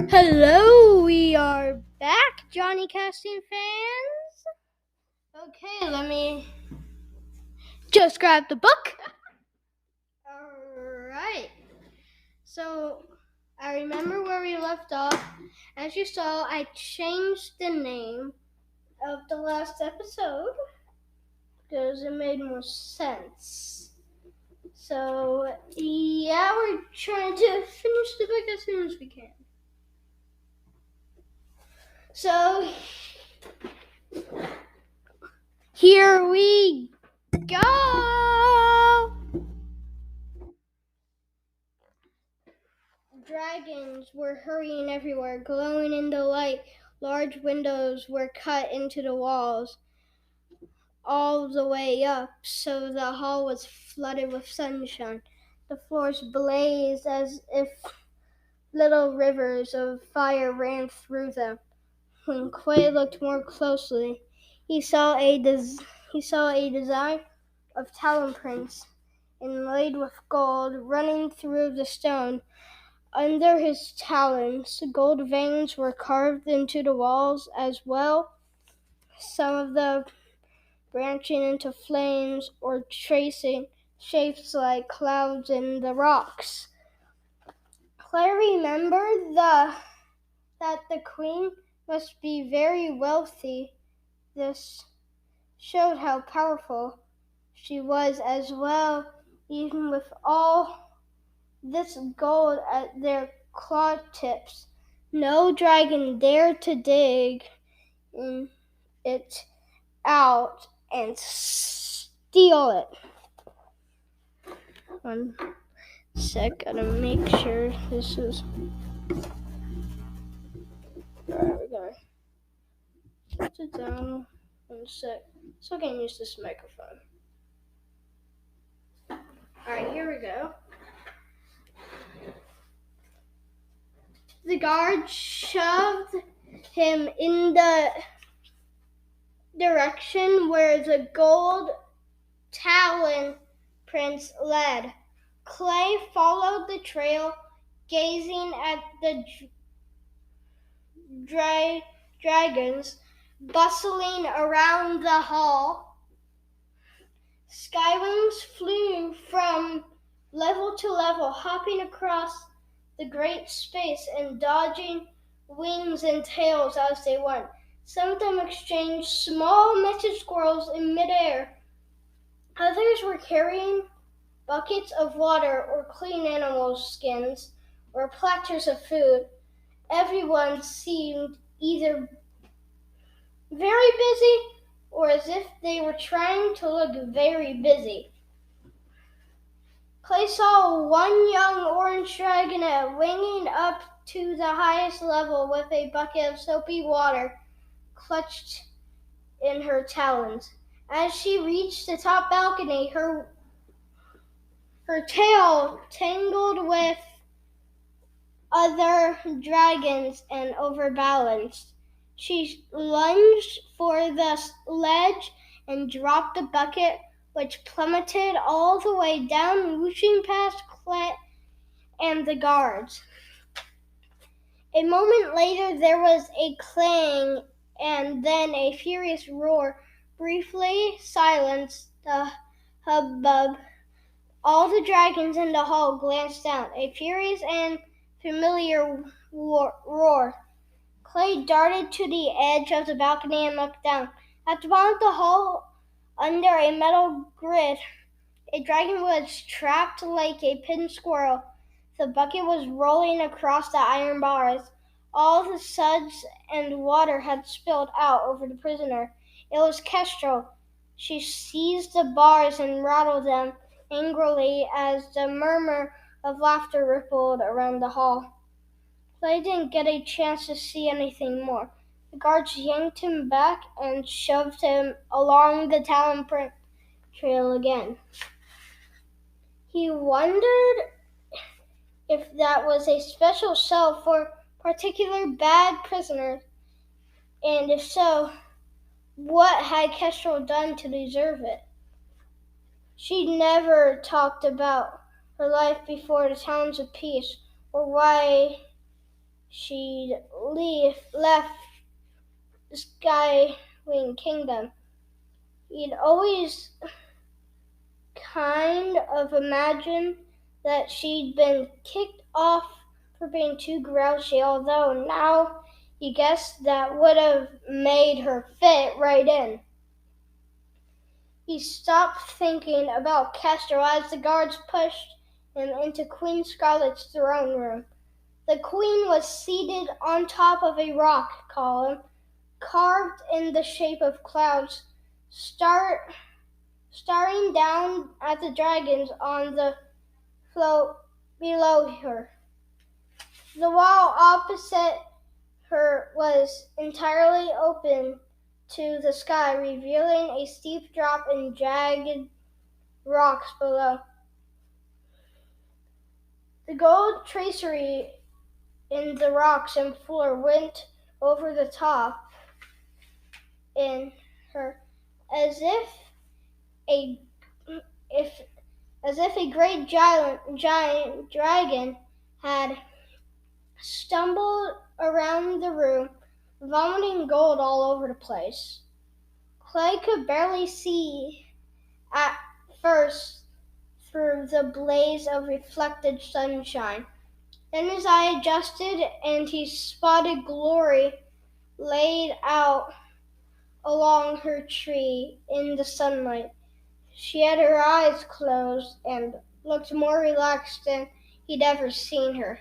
Hello, we are back, Johnny Casting fans. Okay, let me just grab the book. Alright, so I remember where we left off. As you saw, I changed the name of the last episode because it made more sense. So, yeah, we're trying to finish the book as soon as we can. So, here we go! Dragons were hurrying everywhere, glowing in the light. Large windows were cut into the walls all the way up, so the hall was flooded with sunshine. The floors blazed as if little rivers of fire ran through them. When Quay looked more closely, he saw a design of talon prints inlaid with gold running through the stone. Under his talons, gold veins were carved into the walls as well, some of them branching into flames or tracing shapes like clouds in the rocks. Claire remembered that the queen must be very wealthy. This showed how powerful she was as well, even with all this gold at their claw tips. No dragon dared to dig it out and steal it. 1 sec, gotta make sure this is. Alright, we're gonna put it down. 1 sec. So I can use this microphone. Alright, here we go. The guard shoved him in the direction where the gold talon prints led. Clay followed the trail, gazing at the dragons bustling around the hall. Skywings flew from level to level, hopping across the great space and dodging wings and tails as they went. Some of them exchanged small message squirrels in midair. Others were carrying buckets of water or clean animal skins or platters of food. Everyone seemed either very busy or as if they were trying to look very busy. Clay saw one young orange dragonette winging up to the highest level with a bucket of soapy water clutched in her talons. As she reached the top balcony, her tail tangled with other dragons and overbalanced. She lunged for the ledge and dropped the bucket, which plummeted all the way down, whooshing past Clet and the guards. A moment later, there was a clang and then a furious roar briefly silenced the hubbub. All the dragons in the hall glanced down, a furious and familiar roar. Clay darted to the edge of the balcony and looked down. At the bottom of the hall, under a metal grid, a dragon was trapped like a pinned squirrel. The bucket was rolling across the iron bars. All the suds and water had spilled out over the prisoner. It was Kestrel. She seized the bars and rattled them angrily as the murmur of laughter rippled around the hall. Clay didn't get a chance to see anything more. The guards yanked him back and shoved him along the talon print trail again. He wondered if that was a special cell for particular bad prisoners, and if so, what had Kestrel done to deserve it? She never talked about her life before the times of peace, or why she'd left the Skywing Kingdom. He'd always kind of imagined that she'd been kicked off for being too grouchy, although now he guessed that would have made her fit right in. He stopped thinking about Castro as the guards pushed him into Queen Scarlet's throne room. The queen was seated on top of a rock column carved in the shape of clouds, staring down at the dragons on the float below her. The wall opposite her was entirely open to the sky, revealing a steep drop in jagged rocks below. The gold tracery in the rocks and floor went over the top in her as if a great giant dragon had stumbled around the room, vomiting gold all over the place. Clay could barely see at first through the blaze of reflected sunshine. Then his eye adjusted and he spotted Glory laid out along her tree in the sunlight. She had her eyes closed and looked more relaxed than he'd ever seen her.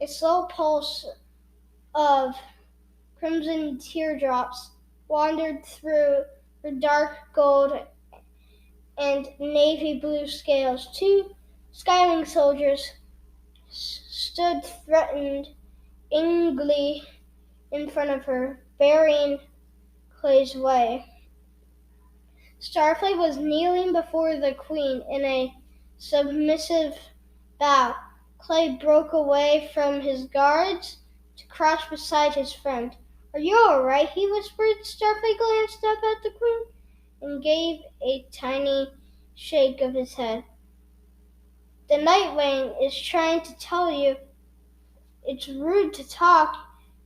A slow pulse of crimson teardrops wandered through her dark gold and navy blue scales. Two Skywing soldiers stood threateningly in front of her, bearing Clay's way. Starflight was kneeling before the queen in a submissive bow. Clay broke away from his guards to crouch beside his friend. "Are you all right?" he whispered. Starflight glanced up at the queen and gave a tiny shake of his head. "The Nightwing is trying to tell you it's rude to talk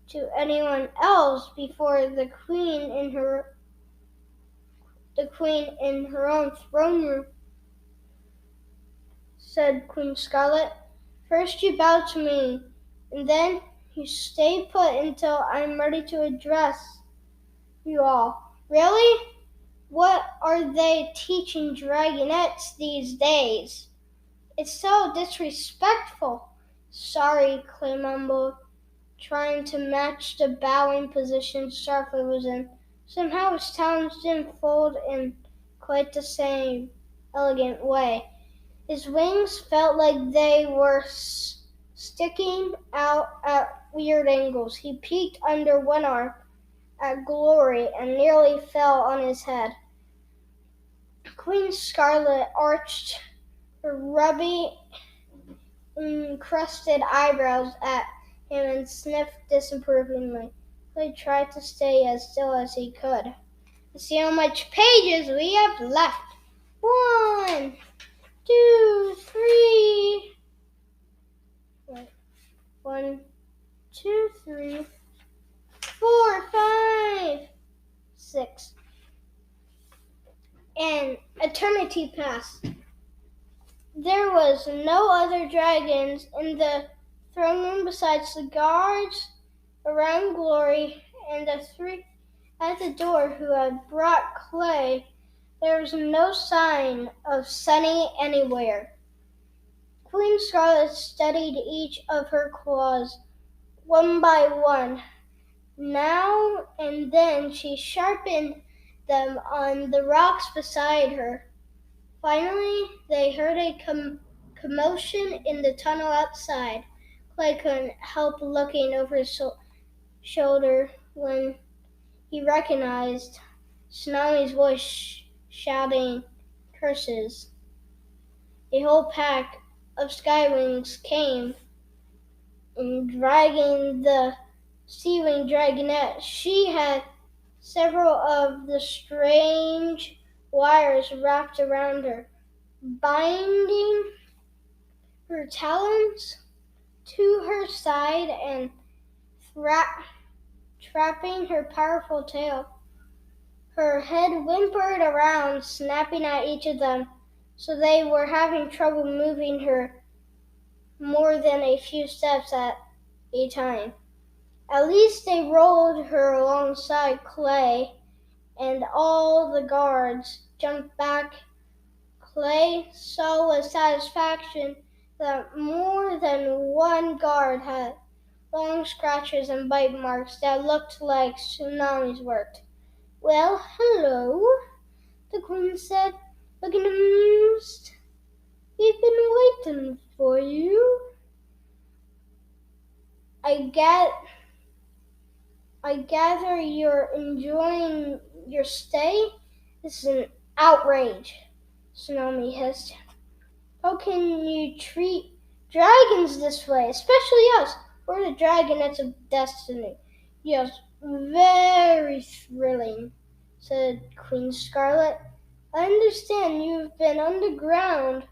to anyone else before the queen in her own throne room," said Queen Scarlet. "First you bow to me, and then you stay put until I'm ready to address you all." "Really? What are they teaching dragonettes these days? It's so disrespectful." "Sorry," Clay mumbled, trying to match the bowing position Starflight was in. Somehow his talons didn't fold in quite the same elegant way. His wings felt like they were sticking out at weird angles. He peeked under one arm at Glory and nearly fell on his head. Queen Scarlet arched her ruby encrusted eyebrows at him and sniffed disapprovingly. Clay tried to stay as still as he could. "Let's see how much pages we have left. 1, 2, 3. Wait. 1, 2, 3, 4, 5, 6. An eternity passed. There was no other dragons in the throne room besides the guards around Glory and the three at the door who had brought Clay. There was no sign of Sunny anywhere. Queen Scarlet studied each of her claws one by one. Now and then she sharpened them on the rocks beside her. Finally, they heard a commotion in the tunnel outside. Clay couldn't help looking over his shoulder when he recognized Tsunami's voice shouting curses. A whole pack of Skywings came and dragging the Seawing Dragonette. She had several of the strange wires wrapped around her, binding her talons to her side and trapping her powerful tail. Her head whimpered around, snapping at each of them, so they were having trouble moving her more than a few steps at a time. At least they rolled her alongside Clay, and all the guards jumped back. Clay saw with satisfaction that more than one guard had long scratches and bite marks that looked like Tsunami's work. Well, hello, the queen said, looking amused. We've been waiting for you. I gather you're enjoying your stay? This is an outrage, Tsunami hissed. How can you treat dragons this way, especially us? We're the dragonets of destiny. Yes, very thrilling, said Queen Scarlet. I understand you've been underground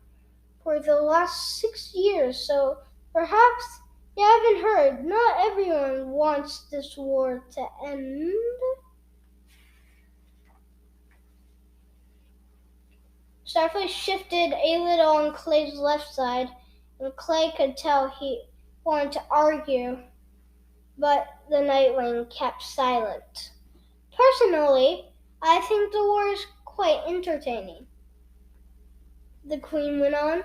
for the last 6 years, so perhaps you haven't heard. Not everyone wants this war to end. Starfleet shifted a little on Clay's left side, and Clay could tell he wanted to argue, but the Nightwing kept silent. Personally, I think the war is quite entertaining, the Queen went on.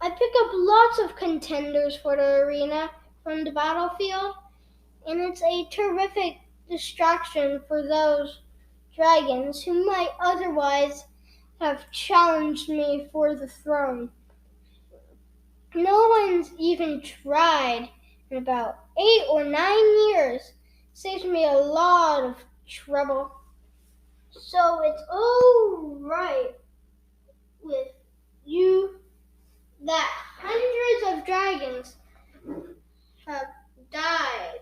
I pick up lots of contenders for the arena from the battlefield, and it's a terrific distraction for those dragons who might otherwise have challenged me for the throne. No one's even tried in about 8 or 9 years. Saves me a lot of trouble. So it's all right with you that hundreds of dragons have died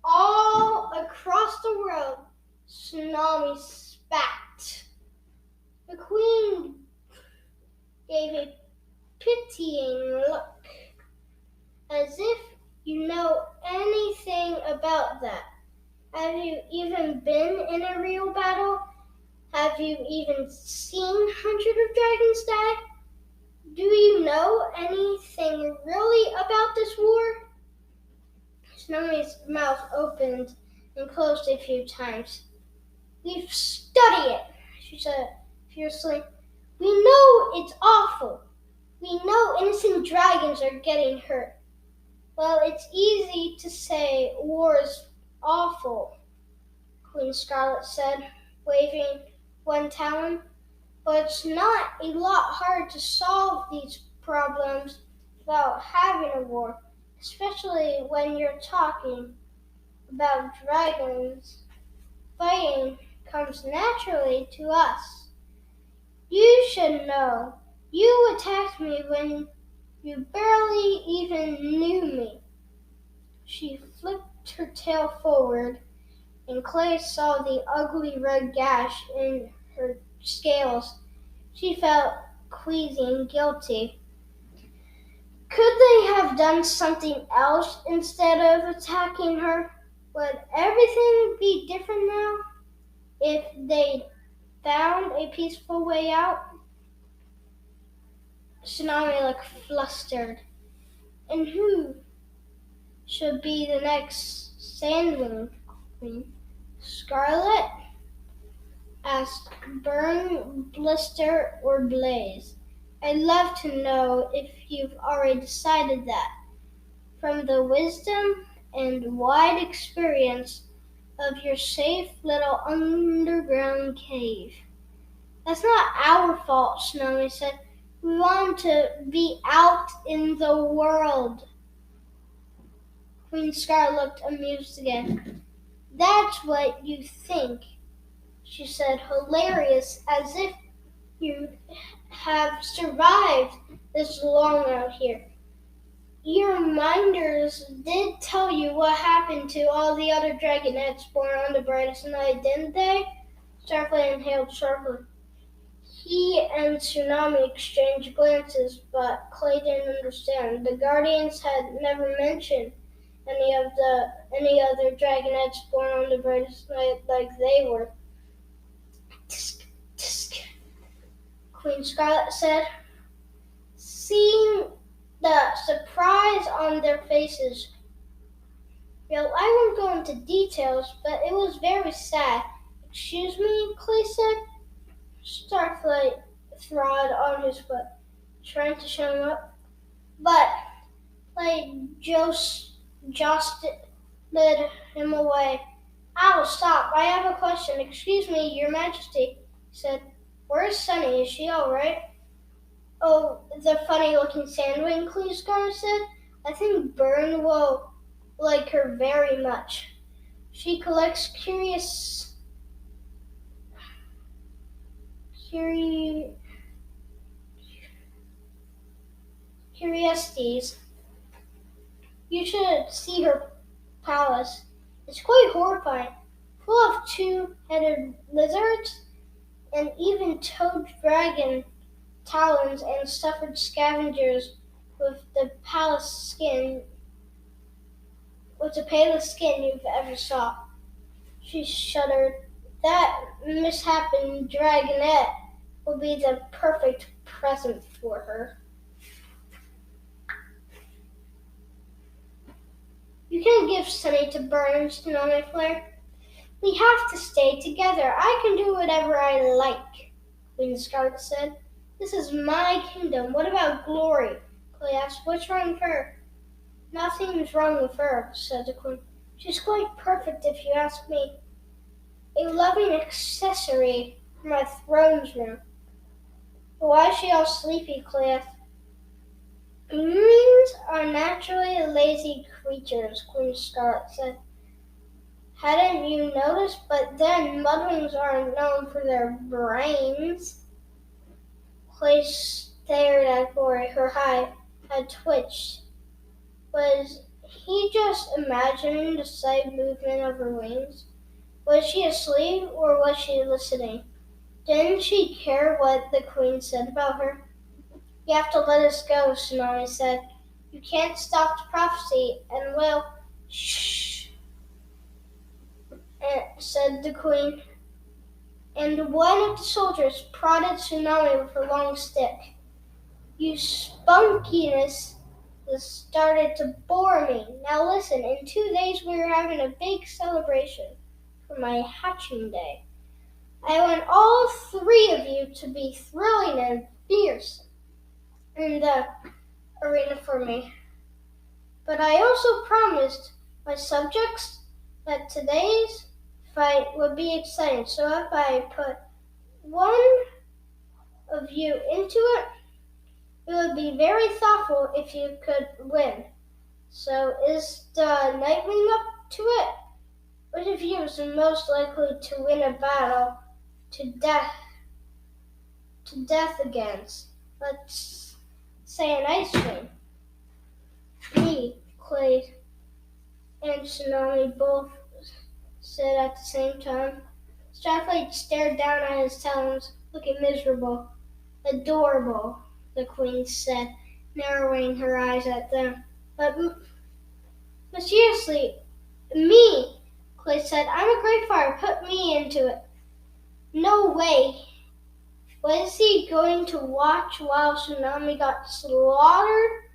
all across the world. Tsunami spat. The Queen gave a pitying look, as if you know anything about that. Have you even been in a real battle? Have you even seen hundreds of dragons die? Do you know anything really about this war? Tsunami's mouth opened and closed a few times. We've studied it, she said fiercely. We know it's awful. We know innocent dragons are getting hurt. Well, it's easy to say war is awful, Queen Scarlet said, waving one talon. But it's not a lot hard to solve these problems without having a war, especially when you're talking about dragons. Fighting comes naturally to us. You should know. You attacked me when you barely even knew me. She flipped her tail forward, and Clay saw the ugly red gash in her scales. She felt queasy and guilty. Could they have done something else instead of attacking her? Would everything be different now if they'd found a peaceful way out? Tsunami looked flustered. And who should be the next Sandwing Queen? Scarlet? Asked Burn, Blister, or Blaze. I'd love to know if you've already decided that, from the wisdom and wide experience of your safe little underground cave. That's not our fault, Tsunami said. We want to be out in the world. Queen Scar looked amused again. That's what you think, she said, hilarious, as if you have survived this long out here. Your minders did tell you what happened to all the other dragonets born on the brightest night, didn't they? Starfleet inhaled sharply. He and Tsunami exchanged glances, but Clay didn't understand. The Guardians had never mentioned any other dragonettes born on the brightest night like they were. Tisk, tisk, Queen Scarlet said, seeing the surprise on their faces. I won't go into details, but it was very sad. Excuse me, Clay said. Starflight trod on his foot, trying to shut him up. But Clay jostled him away. Ow, stop. I have a question. Excuse me, Your Majesty, he said. Where's Sunny? Is she all right? Oh, the funny-looking sandwing, Clay Scarlet said. I think Burn will like her very much. She collects curiosities. You should see her palace. It's quite horrifying, full of two-headed lizards and even toad dragon talons and stuffed scavengers with the palest skin you've ever saw. She shuddered. That misshapen dragonette will be the perfect present for her. You can't give Sunny to Burn, Tsunami Flare. We have to stay together. I can do whatever I like, Queen Scarlet said. This is my kingdom. What about Glory? Clay asked. What's wrong with her? Nothing's wrong with her, said the Queen. She's quite perfect if you ask me. A loving accessory for my throne's room. But why is she all sleepy, Clay asked. Moonwings are naturally lazy creatures, Queen Scarlet said. Hadn't you noticed? But then mudwings aren't known for their brains. Clay stared at Glory. Her eye had twitched. Was he just imagining the slight movement of her wings? Was she asleep or was she listening? Didn't she care what the Queen said about her? You have to let us go, Tsunami said. You can't stop the prophecy, and shh, said the Queen. And one of the soldiers prodded Tsunami with a long stick. You spunkiness started to bore me. Now listen, in 2 days we are having a big celebration for my hatching day. I want all 3 of you to be thrilling and fierce in the arena for me. But I also promised my subjects that today's fight would be exciting. So if I put one of you into it, it would be very thoughtful if you could win. So is the Nightwing up to it? Which of you is most likely to win a battle to death against, let's say, an ice cream? Me, Clay, and Tsunami both said at the same time. Starflight stared down at his talons, looking miserable. Adorable, the Queen said, narrowing her eyes at them. But seriously, me, Clay said. I'm a great fighter. Put me into it. No way. Was he going to watch while Tsunami got slaughtered?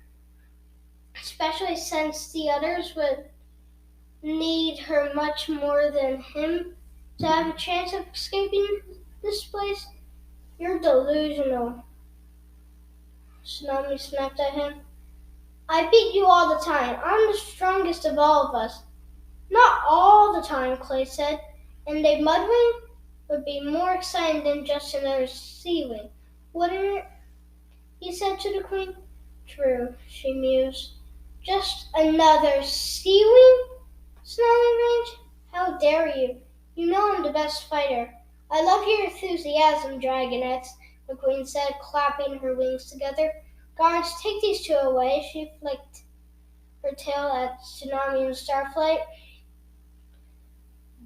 Especially since the others would need her much more than him to have a chance of escaping this place? You're delusional, Tsunami snapped at him. I beat you all the time. I'm the strongest of all of us. Not all the time, Clay said. And a mudwing would be more exciting than just another seawing, wouldn't it? He said to the Queen. True, she mused. Just another seawing? Snarling Range? How dare you? You know I'm the best fighter. I love your enthusiasm, Dragonettes, the Queen said, clapping her wings together. Guards, take these 2 away. She flicked her tail at Tsunami and Starflight.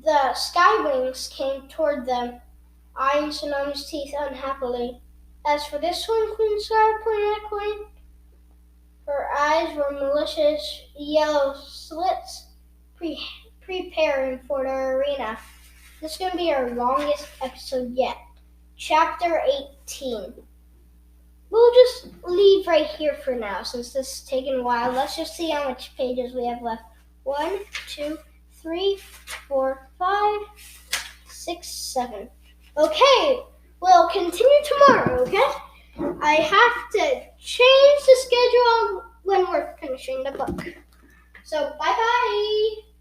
The Skywings came toward them, eyeing Tsunami's teeth unhappily. As for this one, Queen Scarlet pointed at Queen, Her eyes were malicious yellow slits, preparing for the arena. This is going to be our longest episode yet. Chapter 18. We'll just leave right here for now since this is taking a while. Let's just see how much pages we have left. 1, 2, 3, 4, 5, 6, 7. Okay, we'll continue tomorrow, okay? I have to change the schedule when we're finishing the book. So, bye-bye.